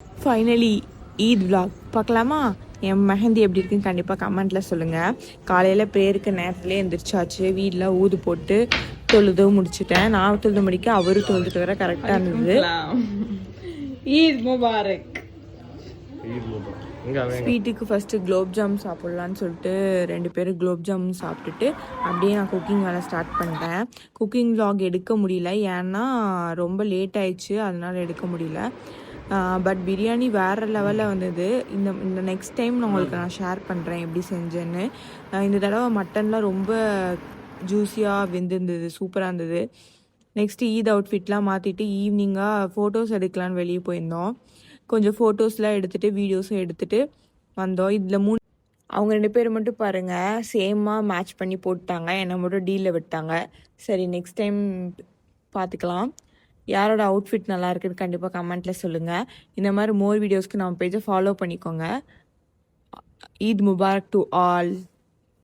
Finally Eid vlog பார்க்கலாமா? என் மெஹந்தி எப்படி இருக்குன்னு கண்டிப்பாக கமெண்ட்டில் சொல்லுங்கள். காலையில் ப்ரேயருக்கு நேரத்துலேயே எந்திரிச்சாச்சு. வீட்டில் ஊது போட்டு தொழுதும் முடிச்சுட்டேன். நான் தொழுது முடிக்க அவரும் தொழுதுட்டு வர கரெக்டாக இருந்தது. ஈத் முபாரக். ஸ்வீட்டுக்கு ஃபஸ்ட்டு குலோப் ஜாம் சாப்பிட்லான்னு சொல்லிட்டு 2 பேரும் குலோப் ஜாம் சாப்பிட்டுட்டு அப்படியே நான் குக்கிங் வேலை ஸ்டார்ட் பண்ணிட்டேன். குக்கிங் vlog எடுக்க முடியல, ஏன்னா ரொம்ப லேட் ஆயிடுச்சு, அதனால் எடுக்க முடியல. பட் பிரியாணி வேறு லெவலில் வந்தது. இந்த நெக்ஸ்ட் டைம் நான் உங்களுக்கு ஷேர் பண்ணுறேன் எப்படி செஞ்சேன்னு. இந்த தடவை மட்டன்லாம் ரொம்ப ஜூஸியாக வெந்திருந்தது, சூப்பராக இருந்தது. நெக்ஸ்ட்டு ஈத் அவுட்ஃபிட்லாம் மாற்றிட்டு ஈவினிங்காக ஃபோட்டோஸ் எடுக்கலான்னு வெளியே போயிருந்தோம். கொஞ்சம் ஃபோட்டோஸ்லாம் எடுத்துகிட்டு வீடியோஸும் எடுத்துகிட்டு வந்தோம். இதில் அவங்க 2 பேர் மட்டும் பாருங்கள், சேமாக மேட்ச் பண்ணி போட்டாங்க. என்னை மட்டும் டீலில் விட்டாங்க. சரி, நெக்ஸ்ட் டைம் பார்த்துக்கலாம். யாரோட அவுட்ஃபிட் நல்லா இருக்குன்னு கண்டிப்பாக கமெண்ட்டில் சொல்லுங்கள். இந்த மாதிரி மோர் வீடியோஸ்க்கு நம்ம பேஜை ஃபாலோ பண்ணிக்கோங்க. Eid Mubarak to all.